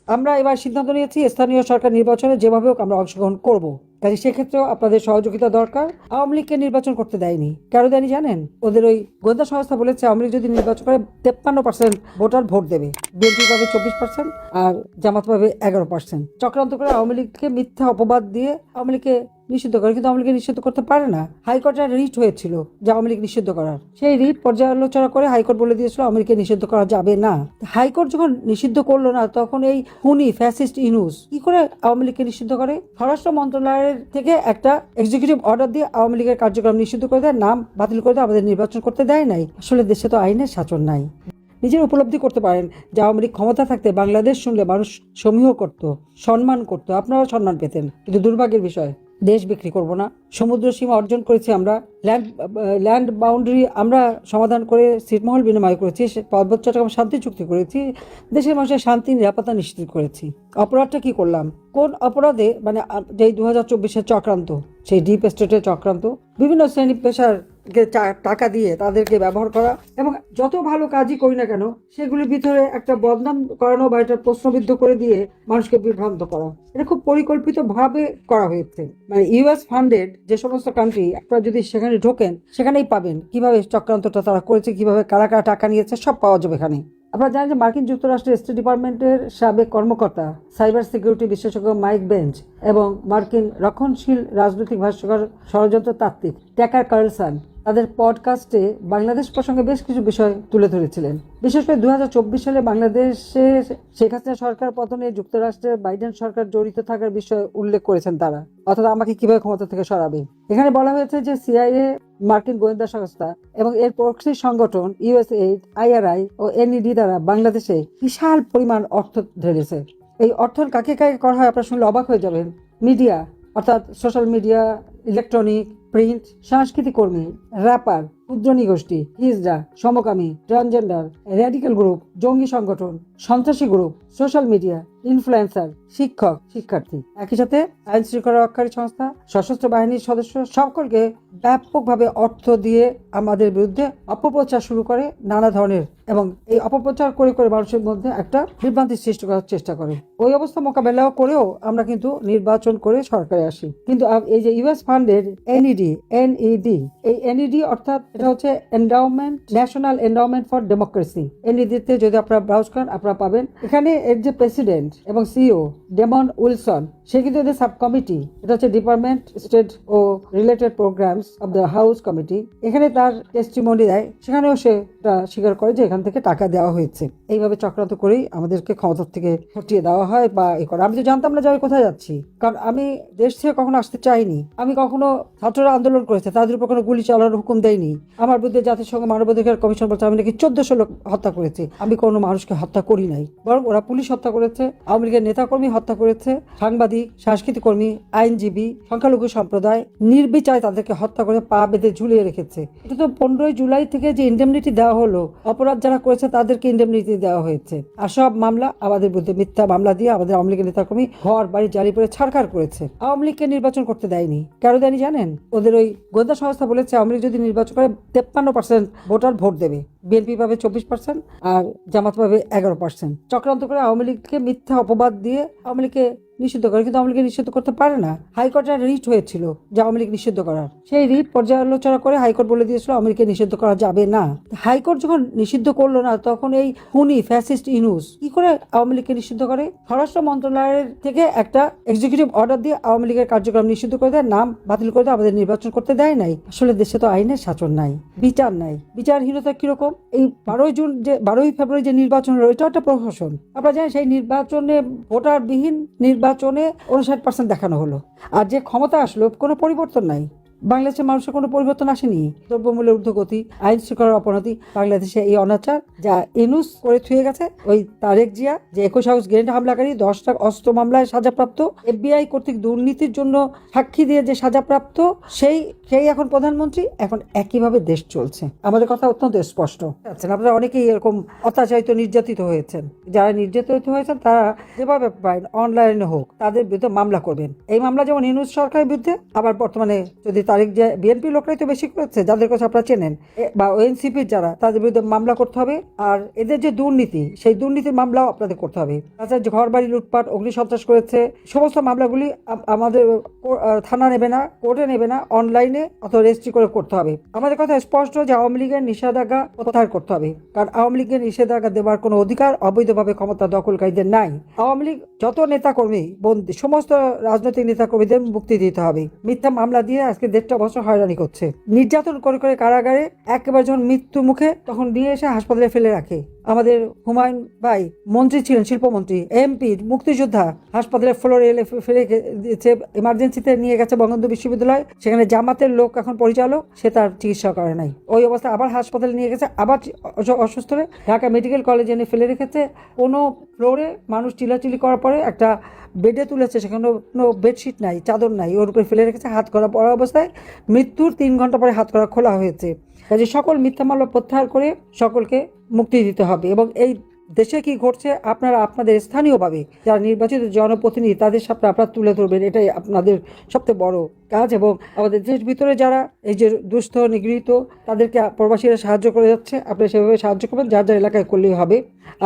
আমরা এবার সিদ্ধান্ত নিয়েছি স্থানীয় সরকার নির্বাচনে যেভাবে হোক আমরা অংশগ্রহণ করব। কাজে সেক্ষেত্রেও আপনাদের সহযোগিতা দরকার। আওয়ামী লীগকে নির্বাচন করতে দেয়নি, কেন দেয়নি জানেন? ওদের ওই গোয়েন্দা সংস্থা বলেছে আওয়ামী লীগ যদি নির্বাচন করে 53% ভোটার ভোট দেবে, বিএনপি পাবে 24% আর জামাত পাবে 11%। চক্রান্ত করে আওয়ামী লীগকে মিথ্যা অপবাদ দিয়ে আওয়ামী লীগকে নিষিদ্ধ করে, কিন্তু আওয়ামী লীগকে নিষিদ্ধ করতে পারে না। হাইকোর্টের রিট হয়েছিল যে আওয়ামী লীগ নিষিদ্ধ করার, সেই রিট পর্যালোচনা করে হাইকোর্ট বলে দিয়েছিল আওয়ামী লীগকে নিষিদ্ধ করা যাবে না। হাইকোর্ট যখন নিষিদ্ধ করলো না, তখন এই খুনি ফ্যাসিস্ট ইউনূস কি করে আওয়ামী লীগকে নিষিদ্ধ করে? স্বরাষ্ট্র মন্ত্রণালয়ের থেকে একটা এক্সিকিউটিভ অর্ডার দিয়ে আওয়ামী লীগের কার্যক্রম নিষিদ্ধ করে দেয়, নাম বাতিল করে দেয়, আমাদের নির্বাচন করতে দেয় নাই। আসলে দেশে তো আইনের শাসন নাই। নিজের উপলব্ধি করতে পারেন যে আওয়ামী লীগ ক্ষমতা থাকতে বাংলাদেশ শুনলে মানুষ সমীহ করত, সম্মান করত, আপনারা সম্মান পেতেন। কিন্তু দুর্ভাগ্যের বিষয়, দেশ বিক্রি করব না, সমুদ্র সীমা অর্জন করেছি আমরা, ল্যান্ড বাউন্ডারি আমরা সমাধান করে ছিটমহল বিনিময় করেছি, পার্বত্য চট্টগ্রাম শান্তি চুক্তি করেছি, দেশের মানুষের শান্তি নিরাপত্তা নিশ্চিত করেছি। অপরাধটা কি করলাম? কোন অপরাধে? মানে যেই 2024-এর চক্রান্ত, সেই ডিপ স্টেটের চক্রান্ত, বিভিন্ন শ্রেণী পেশার টাকা দিয়ে তাদেরকে ব্যবহার করা, এবং যত ভালো কাজই করি না কেন সেগুলির ভিতরে একটা বদনাম করানো বা একটা প্রশ্নবিদ্ধ করে দিয়ে মানুষকে বিভ্রান্ত করা, এটা খুব পরিকল্পিত ভাবে করা হয়েছে। মানে ইউএস ফান্ডেড যে সমস্ত কান্ট্রি, আপনারা যদি সেখানে ঢোকেন সেখানেই পাবেন কিভাবে চক্রান্তটা তারা করেছে, কিভাবে কারা কারা টাকা নিয়েছে, সব পাওয়া যাবে এখানে। আপনারা জানেন যে মার্কিন যুক্তরাষ্ট্রের স্টেট ডিপার্টমেন্টের সাবেক কর্মকর্তা, সাইবার সিকিউরিটি বিশেষজ্ঞ মাইক বেঞ্চ এবং মার্কিন রক্ষণশীল রাজনৈতিক ভাষ্যকার ষড়যন্ত্র তাত্ত্বিক ট্যাকার কার্লসন তাদের পডকাস্টে বাংলাদেশ প্রসঙ্গে বেশ কিছু বিষয় তুলে ধরেছিলেন। বিশেষ করে 2024 সালে বাংলাদেশে শেখ হাসিনা সরকার পতনে যুক্তরাষ্ট্রের বাইডেন সরকার জড়িত থাকার বিষয়ে উল্লেখ করেছেন তারা, অর্থাৎ আমাকে কিভাবে ক্ষমতা থেকে সরাবে। এখানে বলা হয়েছে যে সিআইএ, মার্কিন গোয়েন্দা সংস্থা এবং এর প্রক্সি সংগঠন ইউএসএইড, আইআরআই ও এনইডি দ্বারা বাংলাদেশে বিশাল পরিমাণ অর্থ ঢেলেছে। এই অর্থ কাকে কাকে করা হয় আপনারা শুনলে অবাক হয়ে যাবেন। মিডিয়া, অর্থাৎ সোশ্যাল মিডিয়া, ইলেকট্রনিক, প্রিন্ট, সাংস্কৃতিক কর্মী, র্যাপার, ক্ষুদ্র নিগোষ্ঠী, হিজড়া, সমকামী, ট্রান্সজেন্ডার, র্যাডিক্যাল গ্রুপ, জঙ্গি সংগঠন, সন্ত্রাসী গ্রুপ, সোশ্যাল মিডিয়া, ইনফ্লুয়েন্সার, শিক্ষক, শিক্ষার্থী, একই সাথে আইন শৃঙ্খলা রক্ষাকারী সংস্থা, সশস্ত্র বাহিনীর সদস্য, সকলকে ব্যাপকভাবে অর্থ দিয়ে আমাদের বিরুদ্ধে অপপ্রচার শুরু করে নানা ধরনের, এবং এই অপপ্রচার করে করে মানুষের মধ্যে একটা বিভ্রান্তি সৃষ্টি করার চেষ্টা করে। ওই অবস্থা মোকাবেলা করেও আমরা কিন্তু নির্বাচন করে সরকারে আসি। কিন্তু এই যে ইউএস ফান্ডের এনইডি, এই এনইডি অর্থাৎ এটা হচ্ছে endowment, national endowment for democracy. এনইডিতে যদি আপনারা ব্রাউজ করেন আপনারা পাবেন। এখানে এর যে প্রেসিডেন্ট এবং সিইও ডেমন উইলসন, সে কিন্তু এদের সাব কমিটি, এটা হচ্ছে ডিপার্টমেন্ট স্টেট ও related programs of the house committee. এখানে তার টেস্টিমনি দেয়, সেখানেও সে স্বীকার করে যে এখান থেকে টাকা দেওয়া হয়েছে। এইভাবে চক্রান্ত করেই আমাদেরকে ক্ষমতা থেকে হটিয়ে দেওয়া হয় বা এ করে। আমি তো জানতাম না যে আমি কোথায় যাচ্ছি, কারণ আমি দেশ থেকে কখনো আসতে চাইনি। আমি কখনো ছাত্ররা আন্দোলন করেছে, তাদের উপর কোনো গুলি চালানোর হুকুম দেয়নি। আমার বিরুদ্ধে জাতিসংঘ মানবাধিকার কমিশন বলছে আমি নাকি 1400 লোক হত্যা করেছি। আমি কোনো মানুষকে হত্যা করি নাই, বরং ওরা পুলিশ হত্যা করেছে, আওয়ামী লীগের নেতাকর্মী হত্যা করেছে, সাংবাদিক, সাংস্কৃতিক কর্মী, আইনজীবী, সংখ্যালঘু সম্প্রদায় নির্বিচারে তাদেরকে হত্যা করে পা বেঁধে ঝুলিয়ে রেখেছে। এটা তো 15 জুলাই থেকে যে ইন্ডেমনিটি দেওয়া হলো, অপরাধ যারা করেছে তাদেরকে ইন্ডেমনিটি দেওয়া হয়েছে। আর সব মামলা আমাদের বিরুদ্ধে মিথ্যা মামলা দিয়ে আমাদের আওয়ামী লীগের নেতাকর্মী ঘর বাড়ি জারি করে ছাড়খাড় করেছে। আওয়ামী লীগকে নির্বাচন করতে দেয়নি, কেন দেয়নি জানেন? ওদের ওই গোয়েন্দা সংস্থা বলেছে আওয়ামী লীগ যদি নির্বাচন করে 53% ভোটার ভোট দেবে, বিএনপি পাবে 24% আর জামাত পাবে 11%। চক্রান্ত করে আওয়ামী লীগকে মিথ্যা অপবাদ দিয়ে আওয়ামী লীগকে নিষিদ্ধ করে, কিন্তু আওয়ামী লীগকে নিষিদ্ধ করতে পারে না। হাইকোর্টের রিট হয়েছিল যে আওয়ামী লীগ নিষিদ্ধ করার, সেই রিট পর্যালোচনা করে হাইকোর্ট বলে দিয়েছিল আওয়ামী লীগকে নিষিদ্ধ করা যাবে না। হাইকোর্ট যখন নিষিদ্ধ করলো না, তখন এই খুনি ফ্যাসিস্ট ইউনূস কি করে আওয়ামী লীগকে নিষিদ্ধ করে? স্বরাষ্ট্র মন্ত্রণালয়ের থেকে একটা এক্সিকিউটিভ অর্ডার দিয়ে আওয়ামী লীগের কার্যক্রম নিষিদ্ধ করে দেয়, নাম বাতিল করে দেয়, আমাদের নির্বাচন করতে দেয় নাই। আসলে দেশে তো আইনের শাসন নাই, বিচার নাই। বিচারহীনতা কিরকম? এই 12 ফেব্রুয়ারি যে নির্বাচন হলো, এটা একটা প্রহসন। আপনারা জানেন সেই নির্বাচনে, ভোটারবিহীন নির্বাচনে 59% দেখানো হলো, আর যে ক্ষমতা আসলো কোনো পরিবর্তন নাই। বাংলাদেশের মানুষের কোনো পরিবর্তন আসেনি। দ্রব্যমূল্যের ঊর্ধ্বগতি, আইন শৃঙ্খলার অবনতি, বাংলাদেশে এই অনাচার যা ইউনূস করে থুয়ে গেছে, ওই তারেক জিয়া যে 21 আগস্ট গ্রেনেড হামলাকারী, 10টা অস্ত্র মামলায় সাজাপ্রাপ্ত, এফবিআই কর্তৃক দুর্নীতির জন্য সাক্ষী দিয়ে যে সাজাপ্রাপ্ত, সেই এখন প্রধানমন্ত্রী। এখন একইভাবে দেশ চলছে। আমাদের কথা অত্যন্ত স্পষ্ট। আপনারা অনেকেই এরকম অত্যাচারিত, নির্যাতিত হয়েছেন। যারা নির্যাতিত হয়েছেন তারা যেভাবে পারেন অনলাইনে হোক তাদের বিরুদ্ধে মামলা করবেন। এই মামলা যেমন ইউনূস সরকারের বিরুদ্ধে, আবার বর্তমানে যদি তারিখ যে বিএনপি লোকরাই তো বেশি করেছে, যাদের কাছে আপনারা চেনেন, বা ওএনসিপির যারা, তাদের বিরুদ্ধে মামলা করতে হবে। আর এদের যে দুর্নীতি, সেই দুর্নীতির মামলাও আপনাদের করতে হবে। তাছাড়া যে ঘর বাড়ি লুটপাট, অগ্নিসন্ত্রাস করেছে, সমস্ত মামলাগুলি আমাদের থানা নেবে না, কোর্টে নেবে না, অনলাইনে অথবা রেজিস্ট্রি করে করতে হবে। আমাদের কথা স্পষ্ট যে আওয়ামী লীগের নিষেধাজ্ঞা প্রত্যাহার করতে হবে, কারণ আওয়ামী লীগের নিষেধাজ্ঞা দেওয়ার কোনো অধিকার অবৈধভাবে ক্ষমতা দখলকারীদের নাই। আওয়ামী লীগ যত নেতাকর্মী বন্দী, সমস্ত রাজনৈতিক নেতাকর্মীদের মুক্তি দিতে হবে। মিথ্যা মামলা দিয়ে আজকে 1.5 বছর হয়রানি করছে, নির্যাতন করে করে কারাগারে একেবারে যখন মৃত্যু মুখে, তখন নিয়ে এসে হাসপাতালে ফেলে রাখে। আমাদের হুমায়ুন ভাই মন্ত্রী ছিলেন, শিল্পমন্ত্রী, এমপি, মুক্তিযোদ্ধা, হাসপাতালে ফ্লোরে ফেলে দিয়েছে, এমার্জেন্সিতে নিয়ে গেছে বঙ্গবন্ধু বিশ্ববিদ্যালয়, সেখানে জামাতের লোক এখন পরিচালক, সে তার চিকিৎসা করে নাই। ওই অবস্থা আবার হাসপাতালে নিয়ে গেছে, আবার অসুস্থ হয়ে ঢাকা মেডিকেল কলেজে এনে ফেলে রেখেছে। কোনো ফ্লোরে মানুষ চিলাচিলি করার পরে একটা বেডে তুলেছে, সেখানে কোনো বেডশিট নাই, চাদর নাই, ওর উপরে ফেলে রেখেছে, হাত করা পড়া অবস্থায়। মৃত্যুর 3 ঘন্টা পরে হাত করা খোলা হয়েছে। কাজে সকল মিথ্যা মামলা প্রত্যাহার করে সকলকে মুক্তি দিতে হবে। এবং এই দেশে কি ঘটছে আপনারা আপনাদের স্থানীয়ভাবে যারা নির্বাচিত জনপ্রতিনিধি, তাদের সামনে আপনারা তুলে ধরবেন, এটাই আপনাদের সবচেয়ে বড় কাজ। এবং আমাদের দেশের ভিতরে যারা এই যে দুস্থ নিগৃহীত, তাদেরকে প্রবাসীরা সাহায্য করে যাচ্ছে, আপনি সেভাবে সাহায্য করবেন, যার যার এলাকায় করলেই হবে।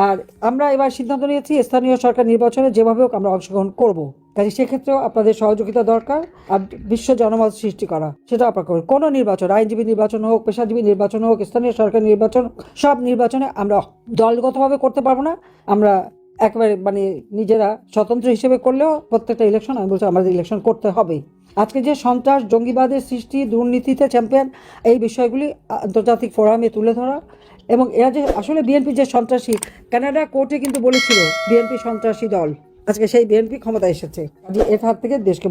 আর আমরা এবার সিদ্ধান্ত নিয়েছি স্থানীয় সরকার নির্বাচনে যেভাবে হোক আমরা অংশগ্রহণ করব। কাজে সেক্ষেত্রেও আপনাদের সহযোগিতা দরকার। আর বিশ্ব জনমত সৃষ্টি করা, সেটা আপনারা করবেন। কোনো নির্বাচন, আইনজীবী নির্বাচন হোক, পেশাজীবী নির্বাচন হোক, স্থানীয় সরকার নির্বাচন, সব নির্বাচনে আমরা দলগতভাবে করতে পারবো না। আমরা একেবারে নিজেরা স্বতন্ত্র হিসেবে করলেও প্রত্যেকটা ইলেকশন, আমি বলছি, আমাদের ইলেকশন করতে হবে। আজকে যে সন্ত্রাস, জঙ্গিবাদের সৃষ্টি, দুর্নীতিতে চ্যাম্পিয়ন, এই বিষয়গুলি আন্তর্জাতিক ফোরামে তুলে ধরা। এবং এরা যে আসলে বিএনপি যে সন্ত্রাসী, কানাডা কোর্টে কিন্তু বলেছিল বিএনপি সন্ত্রাসী দল, আজকে সেই বিএনপি ক্ষমতা এসেছে। এর হাত থেকে দেশকে